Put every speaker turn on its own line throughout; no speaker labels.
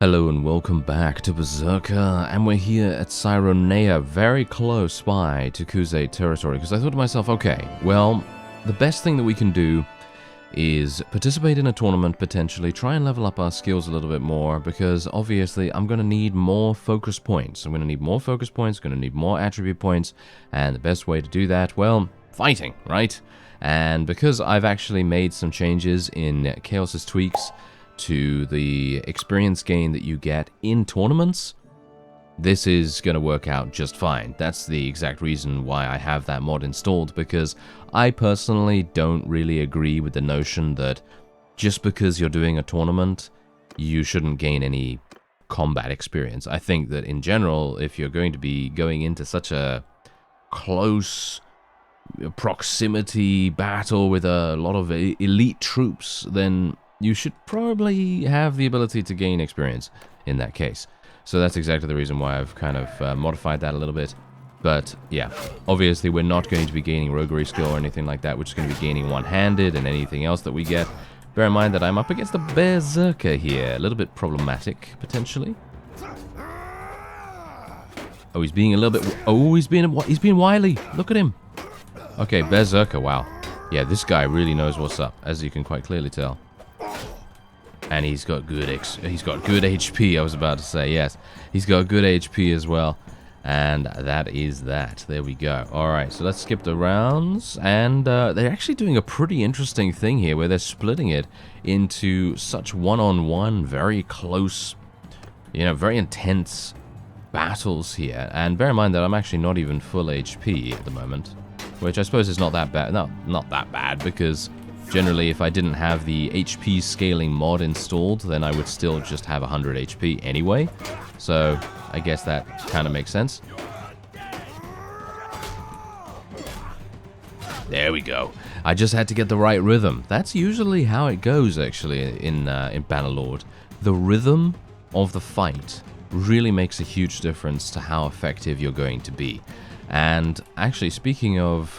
Hello and welcome back to Berserker, and we're here at Cyronea, very close by to Kuze territory, because I thought to myself, okay, well, the best thing that we can do is participate in a tournament, potentially, try and level up our skills a little bit more, because obviously I'm going to need more focus points. I'm going to need more focus points, going to need more attribute points, and the best way to do that, well, fighting, right? And because I've actually made some changes in Chaos's tweaks to the experience gain that you get in tournaments, this is going to work out just fine. That's the exact reason why I have that mod installed, because I personally don't really agree with the notion that just because you're doing a tournament, you shouldn't gain any combat experience. I think that in general, if you're going to be going into such a close proximity battle with a lot of elite troops, then you should probably have the ability to gain experience in that case. So that's exactly the reason why I've kind of modified that a little bit. But yeah, obviously we're not going to be gaining roguery skill or anything like that. We're just going to be gaining one-handed and anything else that we get. Bear in mind that I'm up against a Berserker here. A little bit problematic, potentially. Oh, he's being a little bit... Oh, he's being wily. Look at him. Okay, Berserker, wow. Yeah, this guy really knows what's up, as you can quite clearly tell. And he's got good HP, I was about to say, yes. He's got good HP as well. And that is that. There we go. Alright, so let's skip the rounds. And they're actually doing a pretty interesting thing here, where they're splitting it into such one-on-one, very close, very intense battles here. And bear in mind that I'm actually not even full HP at the moment, which I suppose is not that bad. No, not that bad, because generally, if I didn't have the HP scaling mod installed, then I would still just have 100 HP anyway. So, I guess that kind of makes sense. There we go. I just had to get the right rhythm. That's usually how it goes, actually, in Bannerlord. The rhythm of the fight really makes a huge difference to how effective you're going to be. And actually, speaking of,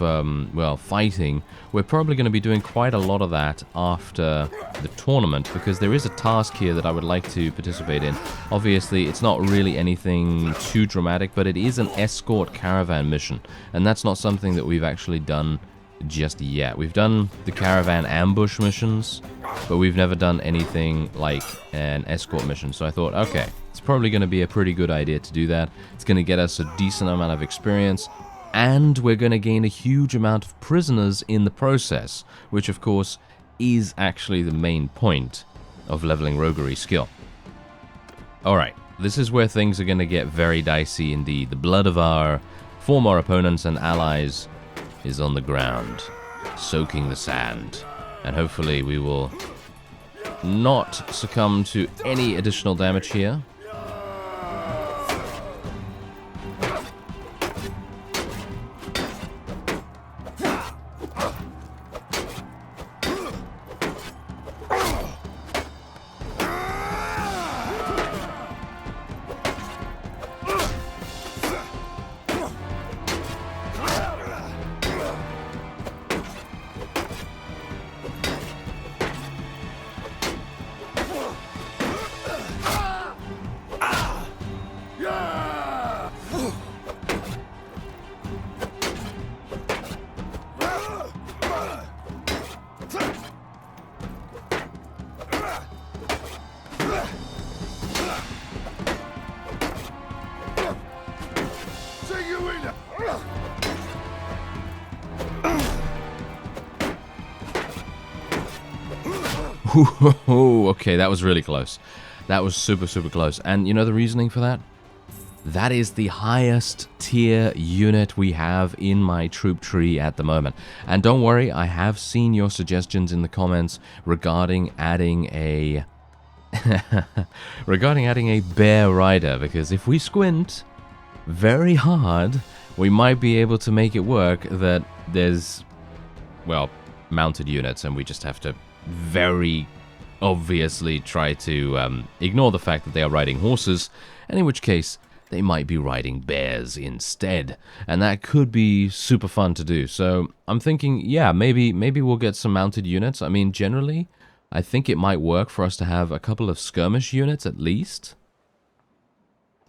fighting, we're probably going to be doing quite a lot of that after the tournament, because there is a task here that I would like to participate in. Obviously, it's not really anything too dramatic, but it is an Escort Caravan mission, and that's not something that we've actually done just yet. We've done the Caravan ambush missions, but we've never done anything like an Escort mission, so I thought, okay, it's probably going to be a pretty good idea to do that. It's going to get us a decent amount of experience, and we're going to gain a huge amount of prisoners in the process, which of course is actually the main point of leveling roguery skill. Alright, this is where things are going to get very dicey indeed. The blood of our former opponents and allies is on the ground, soaking the sand, and hopefully we will not succumb to any additional damage here. Okay, that was really close. That was super, super close. And you know the reasoning for that? That is the highest tier unit we have in my troop tree at the moment. And don't worry, I have seen your suggestions in the comments regarding adding a bear rider, because if we squint very hard, we might be able to make it work that there's, well, mounted units, and we just have to very obviously try to ignore the fact that they are riding horses, and in which case they might be riding bears instead, and that could be super fun to do. So I'm thinking, yeah, maybe we'll get some mounted units. I mean, generally I think it might work for us to have a couple of skirmish units at least.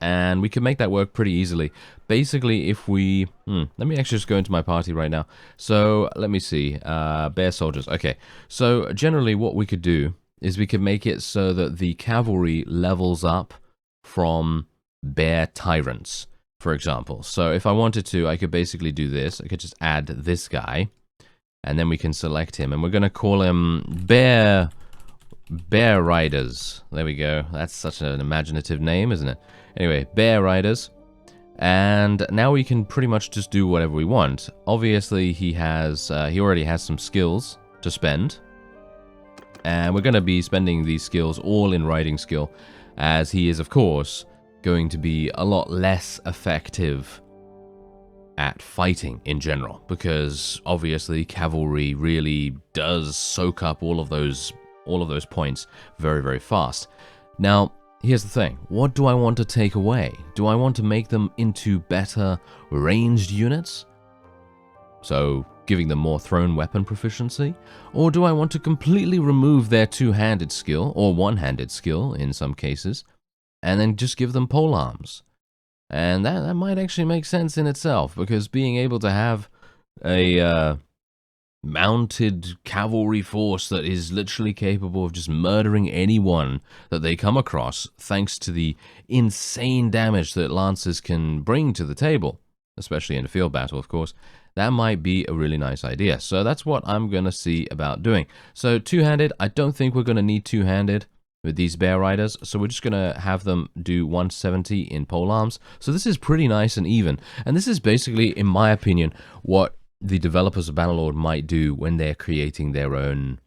And we can make that work pretty easily. Basically, if we... let me actually just go into my party right now. So, let me see. Bear soldiers. Okay. So, generally what we could do is we could make it so that the cavalry levels up from bear tyrants, for example. So, if I wanted to, I could basically do this. I could just add this guy. And then we can select him. And we're going to call him Bear Riders. There we go. That's such an imaginative name, isn't it? Anyway, Bear Riders. And now we can pretty much just do whatever we want. Obviously, he already has some skills to spend. And we're going to be spending these skills all in riding skill, as he is, of course, going to be a lot less effective at fighting in general, because obviously cavalry really does soak up all of those points very, very fast. Now, here's the thing. What do I want to take away? Do I want to make them into better ranged units? So, giving them more thrown weapon proficiency? Or do I want to completely remove their two-handed skill, or one-handed skill in some cases, and then just give them polearms? And that might actually make sense in itself, because being able to have a mounted cavalry force that is literally capable of just murdering anyone that they come across, thanks to the insane damage that lancers can bring to the table, especially in a field battle, of course, that might be a really nice idea. So that's what I'm going to see about doing. So two-handed, I don't think we're going to need two-handed with these bear riders, so we're just going to have them do 170 in polearms. So this is pretty nice and even, and this is basically, in my opinion, what the developers of Bannerlord might do when they're creating their own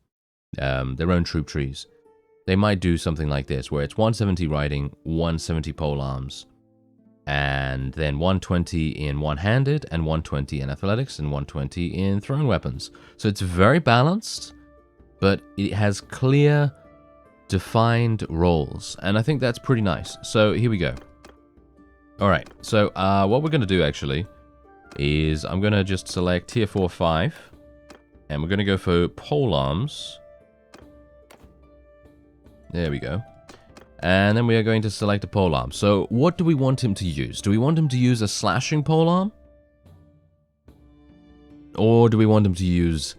troop trees. They might do something like this, where it's 170 riding, 170 polearms, and then 120 in one-handed, and 120 in athletics, and 120 in thrown weapons. So it's very balanced, but it has clear defined roles, and I think that's pretty nice. So here we go. Alright, so what we're going to do actually is I'm going to just select tier 4, 5, and we're going to go for polearms. There we go. And then we are going to select a polearm. So what do we want him to use? Do we want him to use a slashing polearm? Or do we want him to use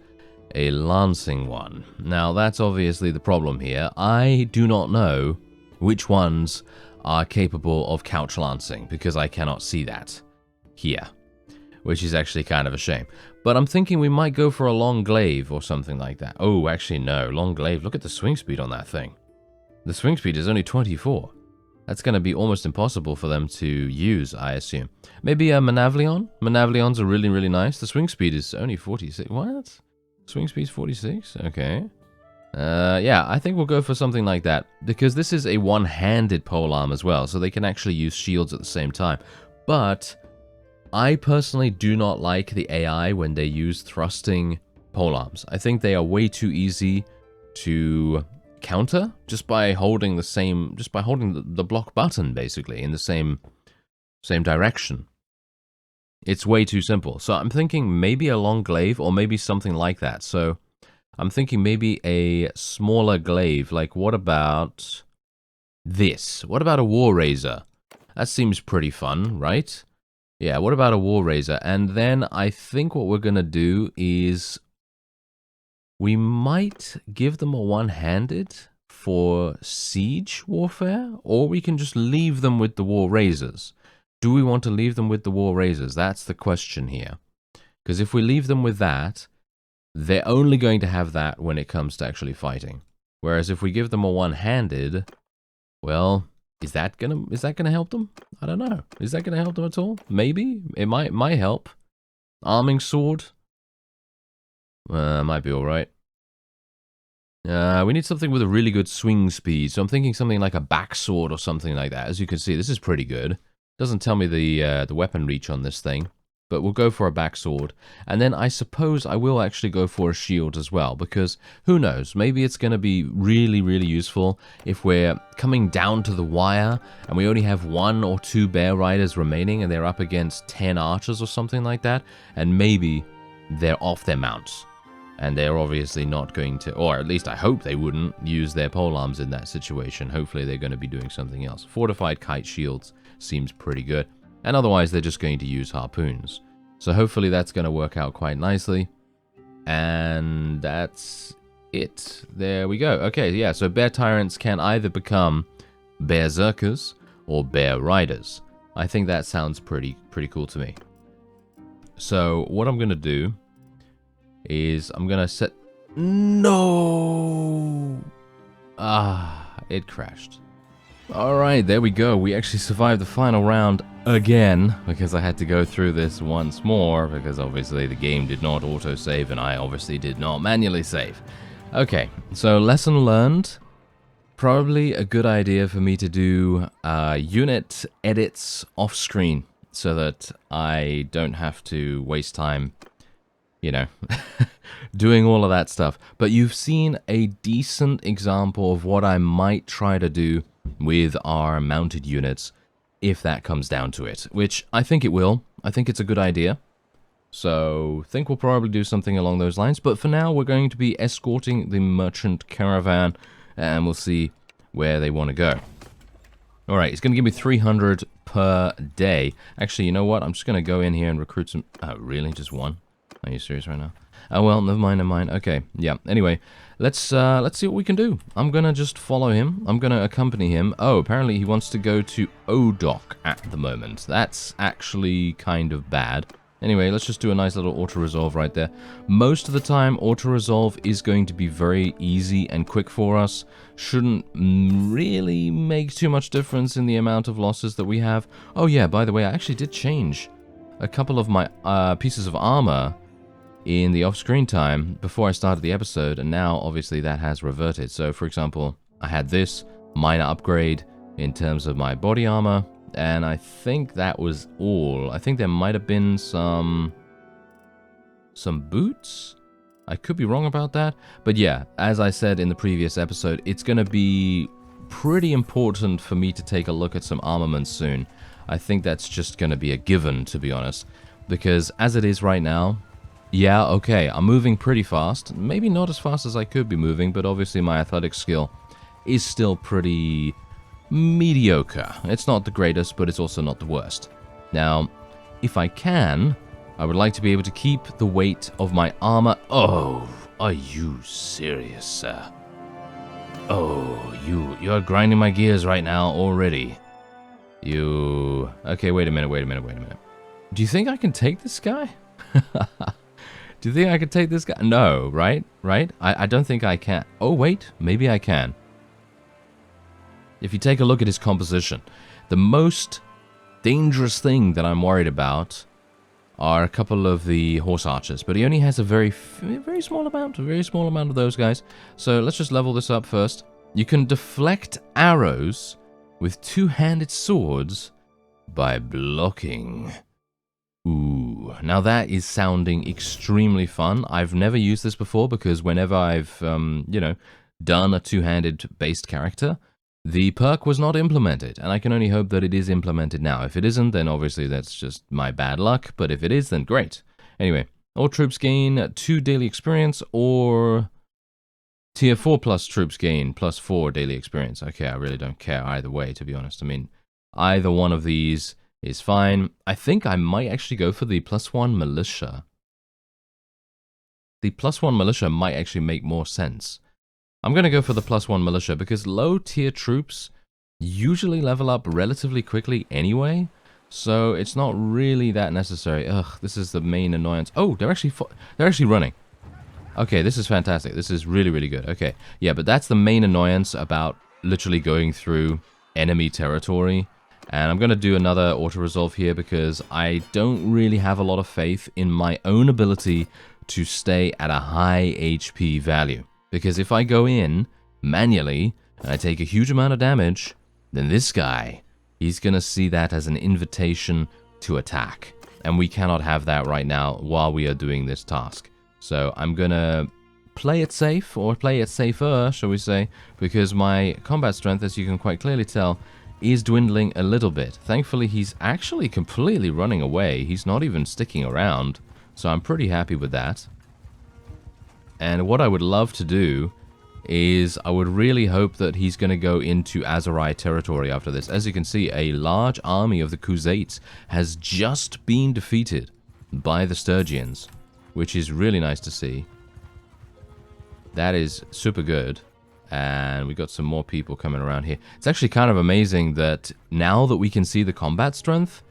a lancing one? Now that's obviously the problem here. I do not know which ones are capable of couch lancing, because I cannot see that here, which is actually kind of a shame. But I'm thinking we might go for a long glaive or something like that. Oh, actually no, long glaive. Look at the swing speed on that thing. The swing speed is only 24. That's going to be almost impossible for them to use, I assume. Maybe a Manavlion? Manavlions are really, really nice. The swing speed is only 46. What? Swing speed's 46? Okay. Yeah, I think we'll go for something like that, because this is a one-handed polearm as well, so they can actually use shields at the same time. But I personally do not like the AI when they use thrusting polearms. I think they are way too easy to counter just by holding the block button, basically, in the same direction. It's way too simple. So I'm thinking maybe a long glaive, or maybe something like that. So I'm thinking maybe a smaller glaive. Like, what about this? What about a war razor? That seems pretty fun, right? Yeah, what about a war razor? And then I think what we're going to do is we might give them a one-handed for siege warfare, or we can just leave them with the war razors. Do we want to leave them with the war razors? That's the question here. Because if we leave them with that, they're only going to have that when it comes to actually fighting. Whereas if we give them a one-handed, well, is that gonna help them? I don't know. Is that gonna help them at all? Maybe. It might help. Arming sword? Might be alright. We need something with a really good swing speed. So I'm thinking something like a backsword or something like that. As you can see, this is pretty good. Doesn't tell me the weapon reach on this thing, but we'll go for a backsword. And then I suppose I will actually go for a shield as well, because who knows, maybe it's going to be really, really useful if we're coming down to the wire and we only have 1 or 2 bear riders remaining and they're up against 10 archers or something like that, and maybe they're off their mounts. And they're obviously not going to, or at least I hope they wouldn't, use their polearms in that situation. Hopefully they're going to be doing something else. Fortified kite shields seems pretty good. And otherwise they're just going to use harpoons. So hopefully that's going to work out quite nicely. And that's it. There we go. Okay, yeah, so bear tyrants can either become berserkers or bear riders. I think that sounds pretty cool to me. So what I'm going to do is I'm going to set... No! It crashed. Alright, there we go. We actually survived the final round again, because I had to go through this once more, because obviously the game did not autosave, and I obviously did not manually save. Okay, so lesson learned. Probably a good idea for me to do unit edits off screen, so that I don't have to waste time, you know, doing all of that stuff. But you've seen a decent example of what I might try to do with our mounted units, if that comes down to it, which I think it will. I think it's a good idea. So, I think we'll probably do something along those lines. But for now, we're going to be escorting the merchant caravan, and we'll see where they want to go. Alright, it's going to give me 300 per day. Actually, you know what? I'm just going to go in here and recruit some... Oh, really? Just one? Are you serious right now? Oh, well, never mind, never mind. Okay, yeah. Anyway, let's see what we can do. I'm going to just follow him. I'm going to accompany him. Oh, apparently he wants to go to Odok at the moment. That's actually kind of bad. Anyway, let's just do a nice little auto-resolve right there. Most of the time, auto-resolve is going to be very easy and quick for us. Shouldn't really make too much difference in the amount of losses that we have. Oh yeah, by the way, I actually did change a couple of my pieces of armor in the off-screen time before I started the episode, and now obviously that has reverted. So for example, I had this minor upgrade in terms of my body armor, and I think that was all. I think there might have been some boots. I could be wrong about that, but yeah, as I said in the previous episode, it's going to be pretty important for me to take a look at some armaments soon. I think that's just going to be a given, to be honest, because as it is right now, yeah, okay, I'm moving pretty fast. Maybe not as fast as I could be moving, but obviously my athletic skill is still pretty mediocre. It's not the greatest, but it's also not the worst. Now, if I can, I would like to be able to keep the weight of my armor. Oh, are you serious, sir? Oh, you're grinding my gears right now already. Okay, wait a minute. Do you think I can take this guy? Do you think I can take this guy? No, right? I don't think I can. Oh, wait, maybe I can. If you take a look at his composition, the most dangerous thing that I'm worried about are a couple of the horse archers, but he only has a very small amount of those guys. So let's just level this up first. You can deflect arrows with two-handed swords by blocking. Ooh, now that is sounding extremely fun. I've never used this before because whenever I've, you know, done a two-handed based character, the perk was not implemented, and I can only hope that it is implemented now. If it isn't, then obviously that's just my bad luck, but if it is, then great. Anyway, all troops gain 2 daily experience, or tier 4 plus troops gain plus 4 daily experience. Okay, I really don't care either way, to be honest. I mean, either one of these is fine. I think I might actually go for the +1 militia. The +1 militia might actually make more sense. I'm going to go for the +1 militia because low tier troops usually level up relatively quickly anyway, so it's not really that necessary. Ugh, this is the main annoyance. Oh, they're actually running. Okay, this is fantastic. This is really good. Okay, yeah, but that's the main annoyance about literally going through enemy territory. And I'm going to do another auto-resolve here because I don't really have a lot of faith in my own ability to stay at a high HP value. Because if I go in manually and I take a huge amount of damage, then this guy, he's going to see that as an invitation to attack. And we cannot have that right now while we are doing this task. So I'm going to play it safe, or play it safer, shall we say, because my combat strength, as you can quite clearly tell, is dwindling a little bit. Thankfully, he's actually completely running away. He's not even sticking around. So I'm pretty happy with that. And what I would love to do is I would really hope that he's going to go into Azerai territory after this. As you can see, a large army of the Khuzaits has just been defeated by the Sturgians, which is really nice to see. That is super good. And we got some more people coming around here. It's actually kind of amazing that now that we can see the combat strength,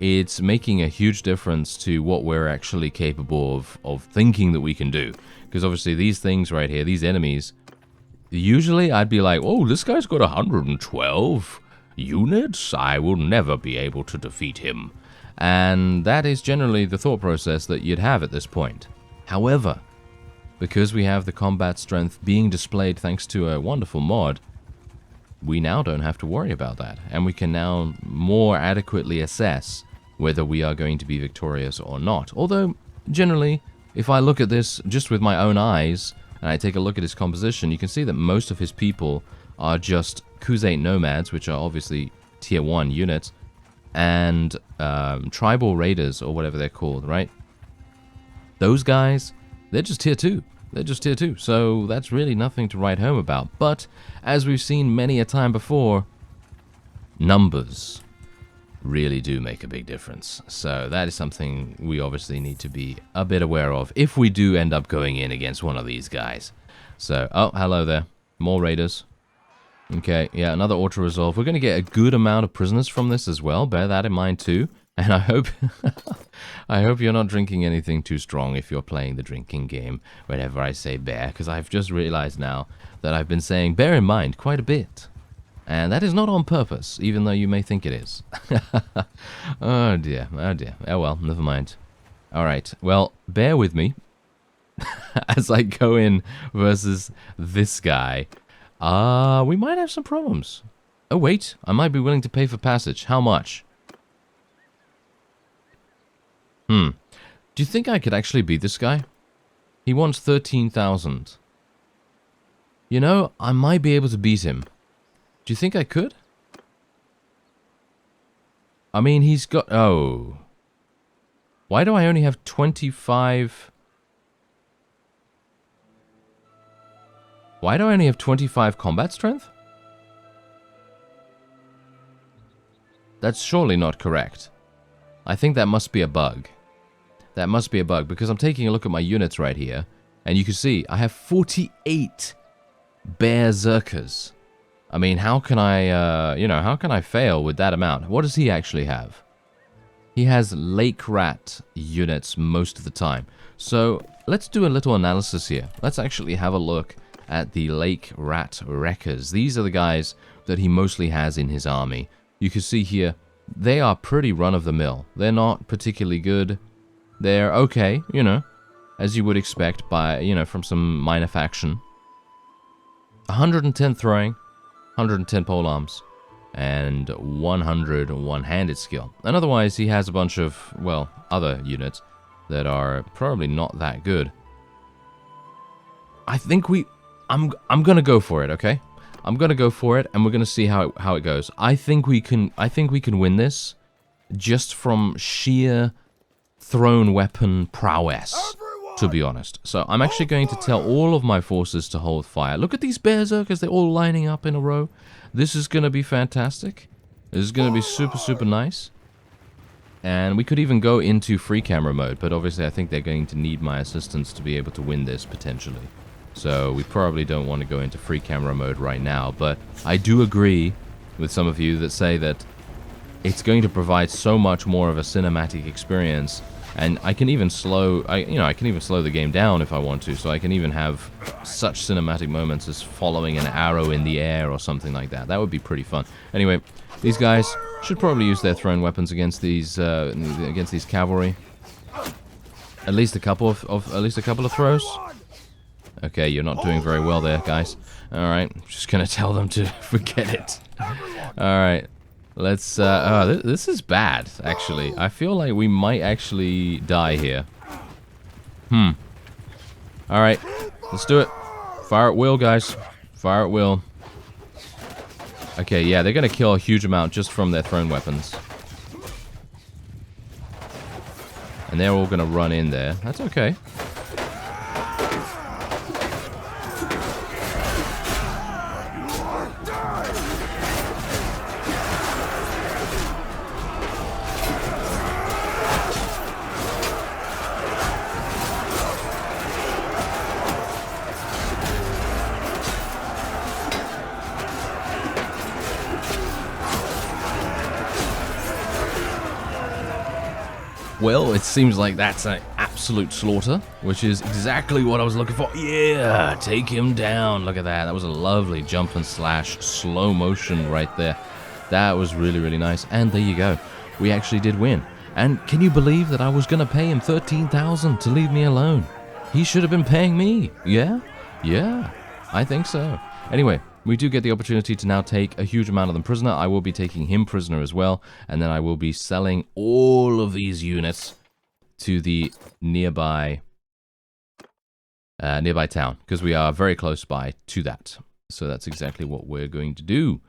it's making a huge difference to what we're actually capable of thinking that we can do. Because obviously these things right here, these enemies, usually I'd be like, oh, this guy's got 112 units. I will never be able to defeat him. And that is generally the thought process that you'd have at this point. However, because we have the combat strength being displayed thanks to a wonderful mod, we now don't have to worry about that. And we can now more adequately assess whether we are going to be victorious or not. Although, generally, if I look at this just with my own eyes, and I take a look at his composition, you can see that most of his people are just Khuzait nomads, which are obviously tier 1 units, and tribal raiders, or whatever they're called, right? Those guys, they're just tier 2. They're just tier 2, so that's really nothing to write home about. But, as we've seen many a time before, numbers really do make a big difference. So that is something we obviously need to be a bit aware of if we do end up going in against one of these guys. So, oh, hello there. More raiders. Okay, yeah, another auto-resolve. We're going to get a good amount of prisoners from this as well. Bear that in mind too. And I hope I hope you're not drinking anything too strong if you're playing the drinking game whenever I say bear, because I've just realized now that I've been saying bear in mind quite a bit. And that is not on purpose, even though you may think it is. Oh dear, oh dear. Oh well, never mind. Alright, well, bear with me as I go in versus this guy. We might have some problems. Oh wait, I might be willing to pay for passage. How much? Do you think I could actually beat this guy? He wants 13,000. You know, I might be able to beat him. Do you think I could? I mean, he's got... Oh. Why do I only have 25... Why do I only have 25 combat strength? That's surely not correct. I think that must be a bug. That must be a bug, because I'm taking a look at my units right here, and you can see I have 48 BERSERKERs. I mean, how can I, how can I fail with that amount? What does he actually have? He has Lake Rat units most of the time. So, let's do a little analysis here. Let's actually have a look at the Lake Rat Wreckers. These are the guys that he mostly has in his army. You can see here, they are pretty run-of-the-mill. They're not particularly good. They're okay, as you would expect by, from some minor faction. 110 throwing, 110 polearms, and 100 one-handed skill. And otherwise, he has a bunch of, well, other units that are probably not that good. I think I'm gonna go for it, okay? I'm gonna go for it, and we're gonna see how it goes. I think we can win this just from sheer thrown weapon prowess, to be honest. So I'm actually going to tell all of my forces to hold fire. Look at these berserkers, they're all lining up in a row. This is going to be fantastic. This is going to be super, super nice. And we could even go into free camera mode, but obviously I think they're going to need my assistance to be able to win this, potentially. So we probably don't want to go into free camera mode right now, but I do agree with some of you that say that it's going to provide so much more of a cinematic experience, and I can even slow, I can even slow the game down if I want to, so I can even have such cinematic moments as following an arrow in the air or something like that. That would be pretty fun. Anyway, these guys should probably use their thrown weapons against these cavalry. At least a couple of throws. Okay, you're not doing very well there, guys. All right, I'm just gonna tell them to forget it. All right. Let's, this is bad, actually. I feel like we might actually die here. Alright, let's do it. Fire at will, guys. Fire at will. Okay, yeah, they're gonna kill a huge amount just from their thrown weapons. And they're all gonna run in there. That's okay. Well, it seems like that's an absolute slaughter, which is exactly what I was looking for. Yeah, take him down. Look at that. That was a lovely jump and slash slow motion right there. That was really, really nice. And there you go. We actually did win. And can you believe that I was going to pay him 13,000 to leave me alone? He should have been paying me. Yeah? Yeah, I think so. Anyway, we do get the opportunity to now take a huge amount of them prisoner. I will be taking him prisoner as well, and then I will be selling all of these units to the nearby town, because we are very close by to that. So that's exactly what we're going to do.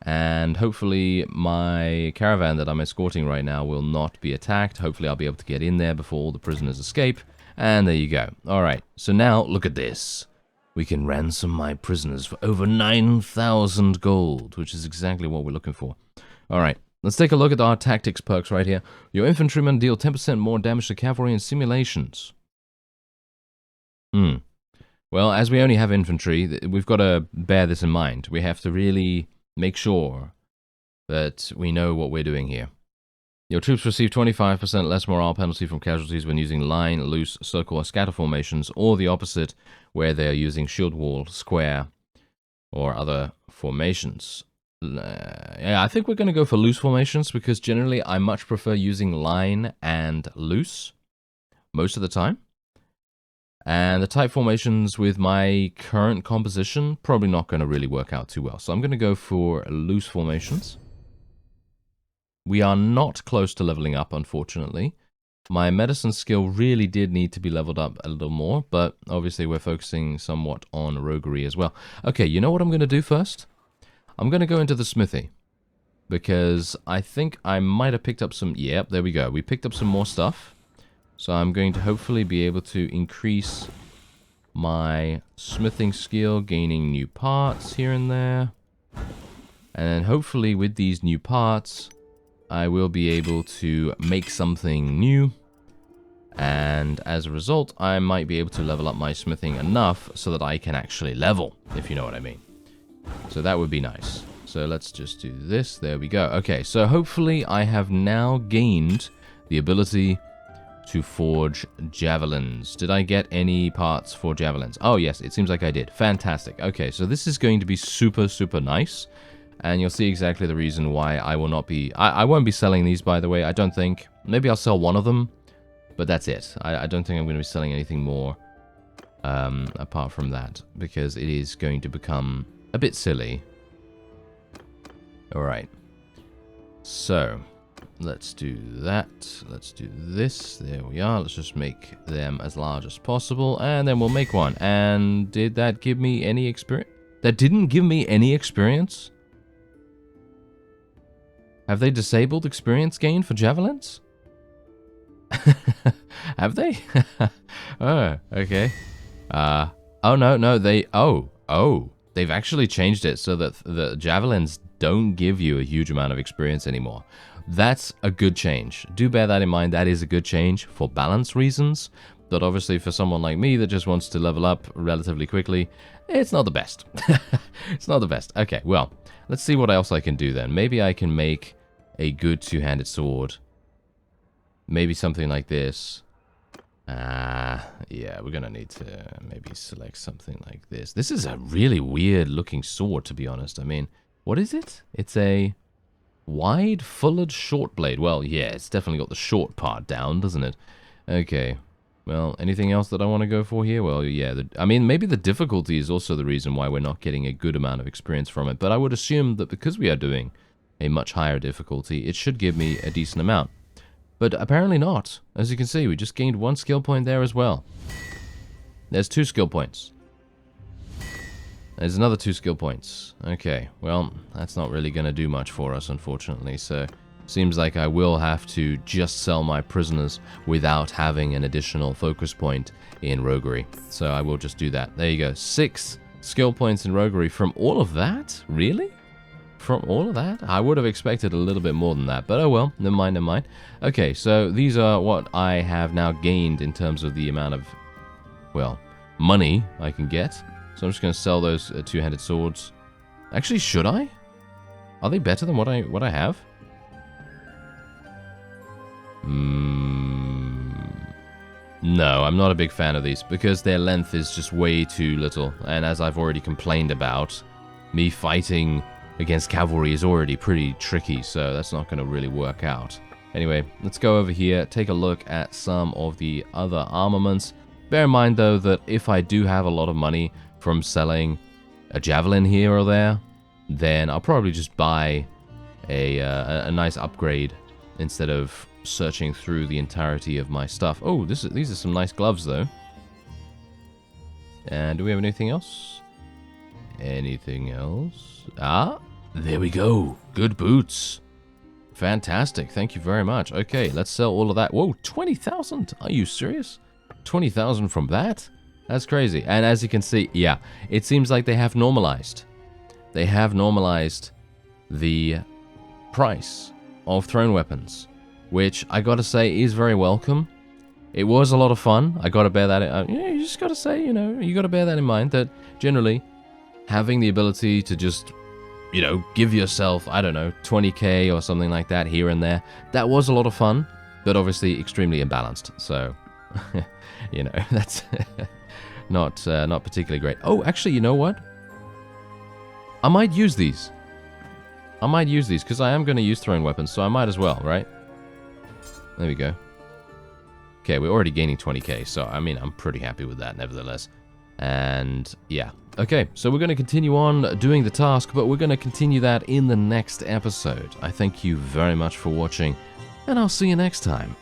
And hopefully my caravan that I'm escorting right now will not be attacked. Hopefully I'll be able to get in there before all the prisoners escape. And there you go. Alright, so now look at this. We can ransom my prisoners for over 9,000 gold, which is exactly what we're looking for. Alright, let's take a look at our tactics perks right here. Your infantrymen deal 10% more damage to cavalry in simulations. Well, as we only have infantry, we've got to bear this in mind. We have to really make sure that we know what we're doing here. Your troops receive 25% less morale penalty from casualties when using line, loose, circle, or scatter formations, or the opposite, where they are using shield wall, square, or other formations. Yeah, I think we're going to go for loose formations, because generally I much prefer using line and loose most of the time. And the tight formations with my current composition, probably not going to really work out too well. So I'm going to go for loose formations. We are not close to leveling up, unfortunately. My medicine skill really did need to be leveled up a little more, but obviously we're focusing somewhat on roguery as well. Okay, you know what I'm going to do first? I'm going to go into the smithy, because I think I might have picked up some... Yep, there we go. We picked up some more stuff. So I'm going to hopefully be able to increase my smithing skill, gaining new parts here and there. And then hopefully with these new parts, I will be able to make something new. And as a result, I might be able to level up my smithing enough so that I can actually level, if you know what I mean. So that would be nice. So let's just do this. There we go. Okay, so hopefully I have now gained the ability to forge javelins. Did I get any parts for javelins? Oh yes, it seems like I did. Fantastic. Okay, so this is going to be super, super nice. And you'll see exactly the reason why I will not be... I won't be selling these, by the way. I don't think... Maybe I'll sell one of them. But that's it. I don't think I'm going to be selling anything more apart from that. Because it is going to become a bit silly. Alright. So... let's do that. Let's do this. There we are. Let's just make them as large as possible. And then we'll make one. And did that give me any experience? That didn't give me any experience? Have they disabled experience gain for javelins? Have they? Oh, okay. Oh, no, they... Oh. They've actually changed it so that the javelins don't give you a huge amount of experience anymore. That's a good change. Do bear that in mind. That is a good change for balance reasons. But obviously for someone like me that just wants to level up relatively quickly, it's not the best. It's not the best. Okay, well, let's see what else I can do then. Maybe I can make a good two-handed sword. Maybe something like this. Yeah, we're gonna need to maybe select something like this. This is a really weird looking sword, to be honest. I mean, what is it? It's a... wide, fulled short blade. Well, yeah, it's definitely got the short part down, doesn't it? Okay. Well, anything else that I want to go for here? Well, yeah, I mean, maybe the difficulty is also the reason why we're not getting a good amount of experience from it. But I would assume that because we are doing a much higher difficulty, it should give me a decent amount. But apparently not. As you can see, we just gained 1 skill point there as well. There's 2 skill points. There's another 2 skill points. Okay, well, that's not really going to do much for us, unfortunately. So, seems like I will have to just sell my prisoners without having an additional focus point in roguery. So I will just do that. There you go. 6 skill points in roguery from all of that? Really? From all of that? I would have expected a little bit more than that. But oh well, never mind, never mind. Okay, so these are what I have now gained in terms of the amount of, well, money I can get. So I'm just going to sell those two-handed swords. Actually, should I? Are they better than what I have? No, I'm not a big fan of these because their length is just way too little. And as I've already complained about, me fighting against cavalry is already pretty tricky, so that's not going to really work out. Anyway, let's go over here, take a look at some of the other armaments. Bear in mind, though, that if I do have a lot of money from selling a javelin here or there, then I'll probably just buy a nice upgrade instead of searching through the entirety of my stuff. Oh, these are some nice gloves, though. And do we have anything else? Anything else? Ah, there we go. Good boots. Fantastic. Thank you very much. Okay, let's sell all of that. Whoa, 20,000? Are you serious? 20,000 from that? That's crazy. And as you can see, yeah, it seems like they have normalized. They have normalized the price of thrown weapons, which I gotta say is very welcome. It was a lot of fun. I gotta bear that in, you just gotta say, you gotta bear that in mind, that generally having the ability to just, give yourself, I don't know, 20k or something like that here and there, that was a lot of fun, but obviously extremely imbalanced. So, that's not particularly great. Oh, actually, you know what? I might use these. Because I am going to use thrown weapons, so I might as well, right? There we go. Okay, we're already gaining 20k, so, I mean, I'm pretty happy with that, nevertheless. And, yeah. Okay, so we're going to continue on doing the task, but we're going to continue that in the next episode. I thank you very much for watching, and I'll see you next time.